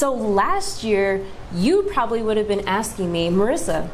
So last year, you probably would have been asking me, Marissa,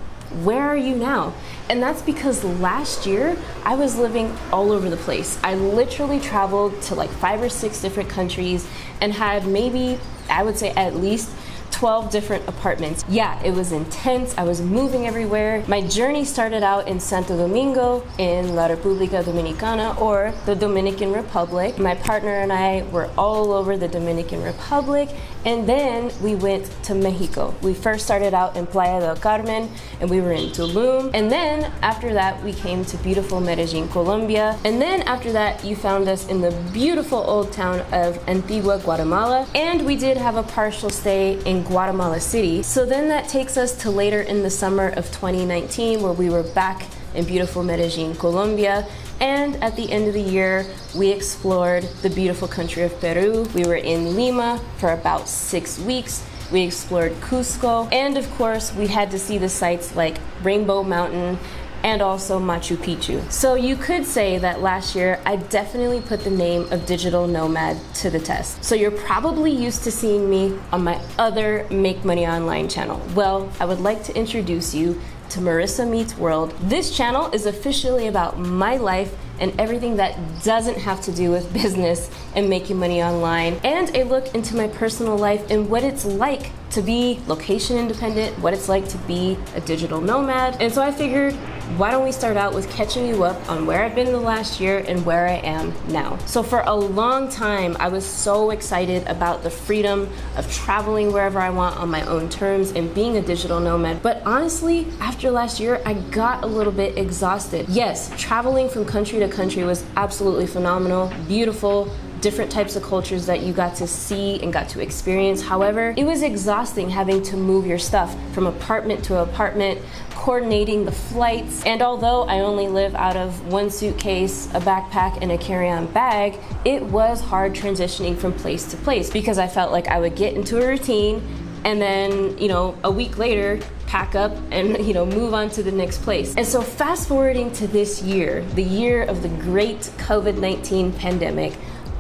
where are you now? And that's because last year I was living all over the place. I literally traveled to like 5 or 6 different countries and had maybe, I would say at least 12 different apartments. Yeah, it was intense. I was moving everywhere. My journey started out in Santo Domingo in La República Dominicana, or the Dominican Republic. My partner and I were all over the Dominican Republic, and then we went to Mexico. We first started out in Playa del Carmen, and we were in Tulum. And then after that, we came to beautiful Medellin, Colombia. And then after that, you found us in the beautiful old town of Antigua, Guatemala. And we did have a partial stay in Guatemala City. So then that takes us to later in the summer of 2019, where we were back in beautiful Medellin, Colombia. And at the end of the year, we explored the beautiful country of Peru. We were in Lima for about 6 weeks. We explored Cusco. And of course, we had to see the sites like Rainbow Mountain and also Machu Picchu. So you could say that last year, I definitely put the name of digital nomad to the test. So you're probably used to seeing me on my other Make Money Online channel. Well, I would like to introduce you to Marissa Meets World. This channel is officially about my life and everything that doesn't have to do with business and making money online, and a look into my personal life and what it's like to be location independent, what it's like to be a digital nomad. And so I figured, why don't we start out with catching you up on where I've been the last year and where I am now. So for a long time, I was so excited about the freedom of traveling wherever I want on my own terms and being a digital nomad. But honestly, after last year, I got a little bit exhausted. Yes, traveling from country to country was absolutely phenomenal, beautiful, different types of cultures that you got to see and got to experience. However, it was exhausting having to move your stuff from apartment to apartment, coordinating the flights. And although I only live out of 1 suitcase, a backpack, and a carry-on bag, it was hard transitioning from place to place because I felt like I would get into a routine and then, a week later, pack up and, move on to the next place. And so fast forwarding to this year, the year of the great COVID-19 pandemic,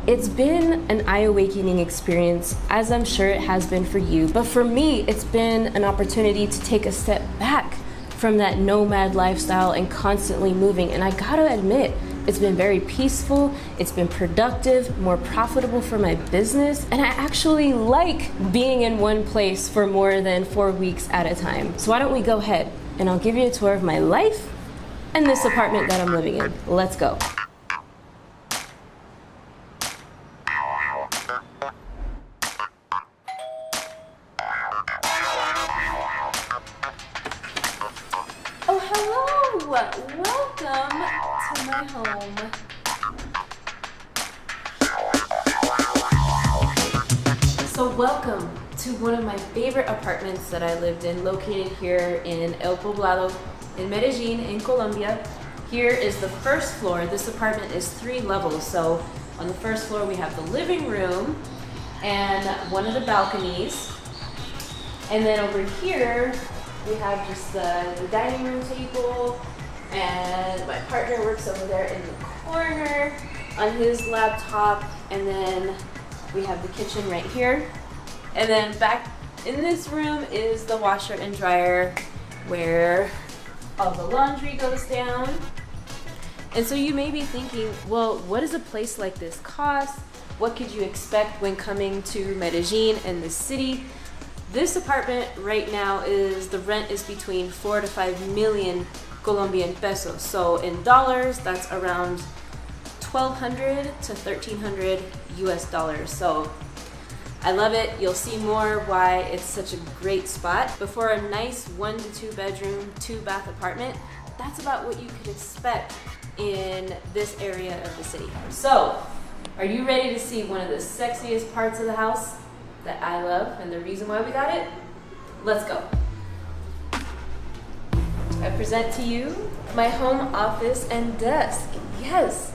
it's been an eye-awakening experience, as I'm sure it has been for you. But for me, it's been an opportunity to take a step back from that nomad lifestyle and constantly moving. And I gotta admit, it's been very peaceful, it's been productive, more profitable for my business, and I actually like being in one place for more than 4 weeks at a time. So why don't we go ahead and I'll give you a tour of my life and this apartment that I'm living in. Let's go. Oh, hello! Welcome to my home. So welcome to one of my favorite apartments that I lived in, located here in El Poblado in Medellin in Colombia. Here is the first floor. This apartment is 3 levels. So on the first floor we have the living room and one of the balconies. And then over here we have just the dining room table, and my partner works over there in the corner on his laptop, and then we have the kitchen right here. And then back in this room is the washer and dryer where all the laundry goes down. And so you may be thinking, well, what does a place like this cost? What could you expect when coming to Medellin and the city? This apartment right now the rent is between 4 to 5 million Colombian pesos. So in dollars, that's around 1,200 to 1,300 US dollars. So I love it. You'll see more why it's such a great spot. But for a nice 1 to 2 bedroom, 2 bath apartment, that's about what you could expect in this area of the city. So, are you ready to see one of the sexiest parts of the house that I love and the reason why we got it? Let's go. I present to you my home office and desk. Yes,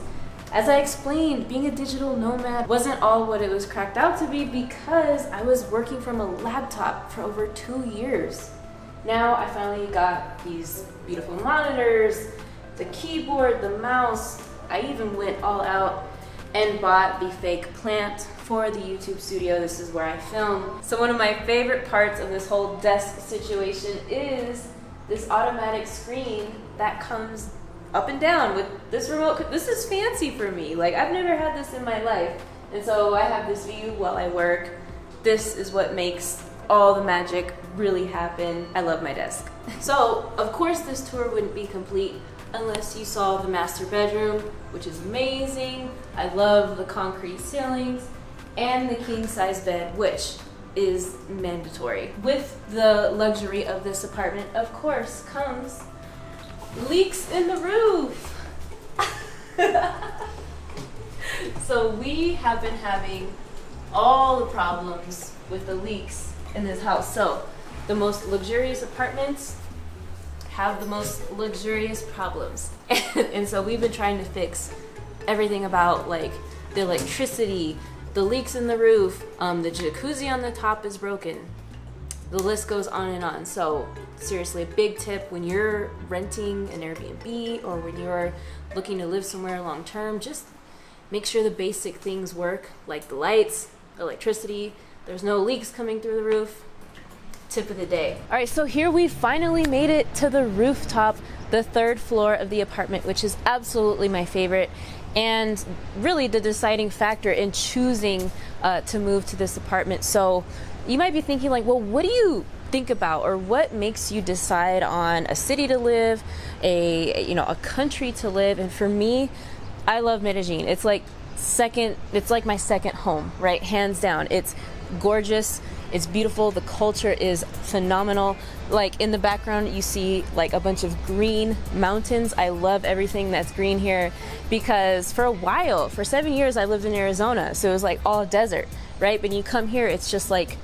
as I explained, being a digital nomad wasn't all what it was cracked out to be because I was working from a laptop for over 2 years. Now I finally got these beautiful monitors, the keyboard, the mouse. I even went all out and bought the fake plant for the YouTube studio. This is where I film. So one of my favorite parts of this whole desk situation is this automatic screen that comes up and down with this remote. This is fancy for me. Like, I've never had this in my life. And so I have this view while I work. This is what makes all the magic really happen. I love my desk. So, of course, this tour wouldn't be complete unless you saw the master bedroom, which is amazing. I love the concrete ceilings and the king size bed, which is mandatory. With the luxury of this apartment, of course, comes leaks in the roof. So we have been having all the problems with the leaks in this house. So the most luxurious apartments have the most luxurious problems. And so we've been trying to fix everything about like the electricity, the leaks in the roof, the jacuzzi on the top is broken. The list goes on and on. So seriously, a big tip when you're renting an Airbnb or when you're looking to live somewhere long term, just make sure the basic things work, like the lights, electricity, there's no leaks coming through the roof. Tip of the day. All right, so here we finally made it to the rooftop, the third floor of the apartment, which is absolutely my favorite and really the deciding factor in choosing to move to this apartment. So you might be thinking like, well, what do you think about or what makes you decide on a city to live, a country to live? And for me, I love Medellin. It's like my second home, right? Hands down. It's gorgeous. It's beautiful. The culture is phenomenal. Like in the background, you see like a bunch of green mountains. I love everything that's green here because for 7 years, I lived in Arizona. So it was like all desert, right? But you come here, it's just like,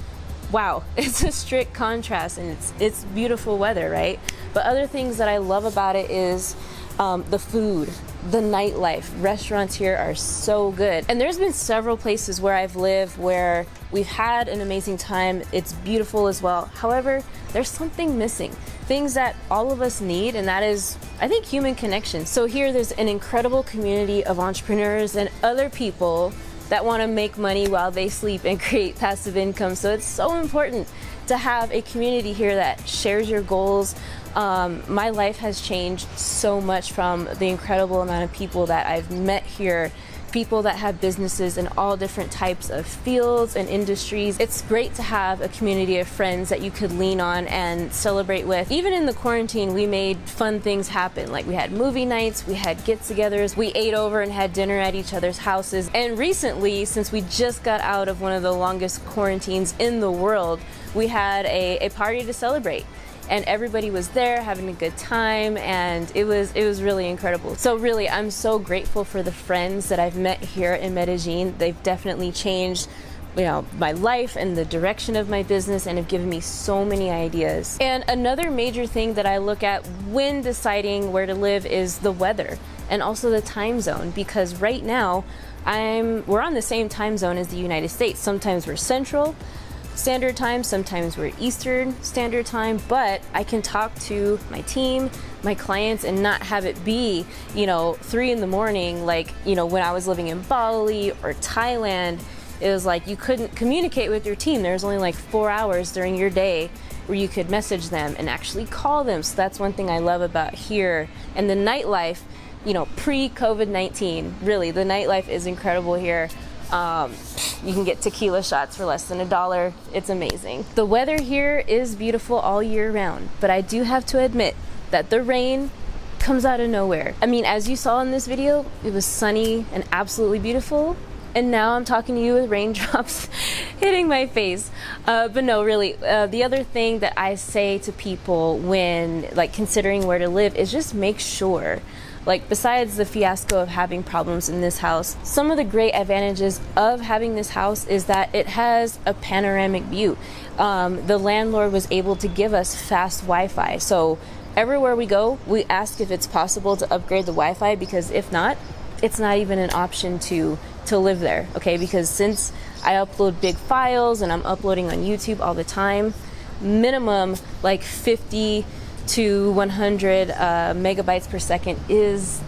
wow, it's a strict contrast and it's beautiful weather, right? But other things that I love about it is the food, the nightlife. Restaurants here are so good. And there's been several places where I've lived where we've had an amazing time. It's beautiful as well. However, there's something missing. Things that all of us need, and that is, I think, human connection. So here there's an incredible community of entrepreneurs and other people that want to make money while they sleep and create passive income. So it's so important to have a community here that shares your goals. My life has changed so much from the incredible amount of people that I've met here, people that have businesses in all different types of fields and industries. It's great to have a community of friends that you could lean on and celebrate with. Even in the quarantine, we made fun things happen. Like we had movie nights, we had get-togethers, we ate over and had dinner at each other's houses. And recently, since we just got out of one of the longest quarantines in the world, we had a party to celebrate. And everybody was there having a good time, and it was really incredible. So really, I'm so grateful for the friends that I've met here in Medellin. They've definitely changed, my life and the direction of my business, and have given me so many ideas. And another major thing that I look at when deciding where to live is the weather and also the time zone, because right now we're on the same time zone as the United States. Sometimes we're Central Standard Time, sometimes we're Eastern Standard Time, but I can talk to my team, my clients, and not have it be, 3 in the morning, like, when I was living in Bali or Thailand. It was like you couldn't communicate with your team. There was only like 4 hours during your day where you could message them and actually call them. So that's one thing I love about here. And the nightlife, pre-COVID-19, really, the nightlife is incredible here. You can get tequila shots for less than $1. It's amazing. The weather here is beautiful all year round, but I do have to admit that the rain comes out of nowhere. I mean, as you saw in this video, it was sunny and absolutely beautiful, and now I'm talking to you with raindrops hitting my face. But no, really, the other thing that I say to people when considering where to live is just make sure, besides the fiasco of having problems in this house, some of the great advantages of having this house is that it has a panoramic view. The landlord was able to give us fast Wi-Fi. So everywhere we go, we ask if it's possible to upgrade the Wi-Fi, because if not, it's not even an option to live there, okay? Because since I upload big files and I'm uploading on YouTube all the time, minimum 50 to 100 megabytes per second is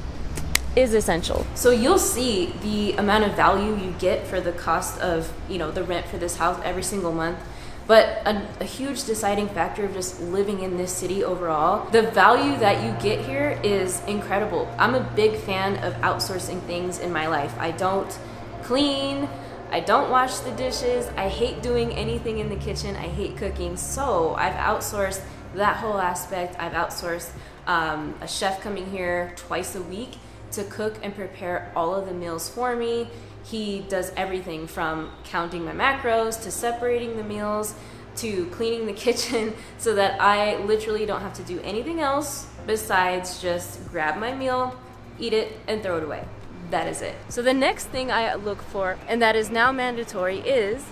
is essential. So you'll see the amount of value you get for the cost of, you know, the rent for this house every single month. But a huge deciding factor of just living in this city overall, the value that you get here is incredible. I'm a big fan of outsourcing things in my life. I don't clean, I don't wash the dishes, I hate doing anything in the kitchen, I hate cooking. So I've outsourced that whole aspect. I've outsourced a chef coming here twice a week to cook and prepare all of the meals for me. He does everything from counting my macros to separating the meals to cleaning the kitchen so that I literally don't have to do anything else besides just grab my meal, eat it, and throw it away. That is it. So the next thing I look for, and that is now mandatory, is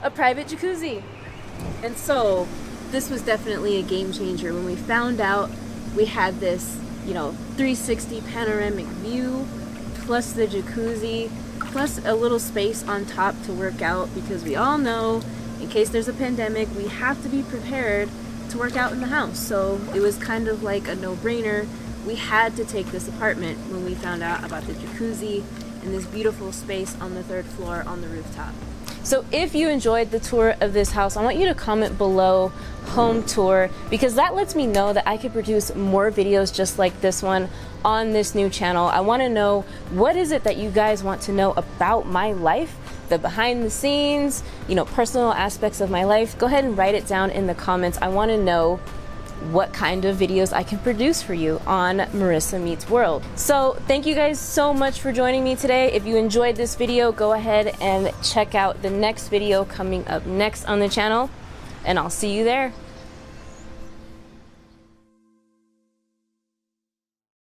a private jacuzzi. And so this was definitely a game changer when we found out we had this, you know, 360 panoramic view, plus the jacuzzi, plus a little space on top to work out, because we all know in case there's a pandemic, we have to be prepared to work out in the house. So it was kind of like a no-brainer. We had to take this apartment when we found out about the jacuzzi and this beautiful space on the 3rd floor on the rooftop. So if you enjoyed the tour of this house, I want you to comment below home tour, because that lets me know that I could produce more videos just like this one on this new channel. I want to know, what is it that you guys want to know about my life, the behind the scenes, you know, personal aspects of my life? Go ahead and write it down in the comments. I want to know what kind of videos I can produce for you on Marissa Meets World. So thank you guys so much for joining me today. If you enjoyed this video, go ahead and check out the next video coming up next on the channel, and I'll see you there.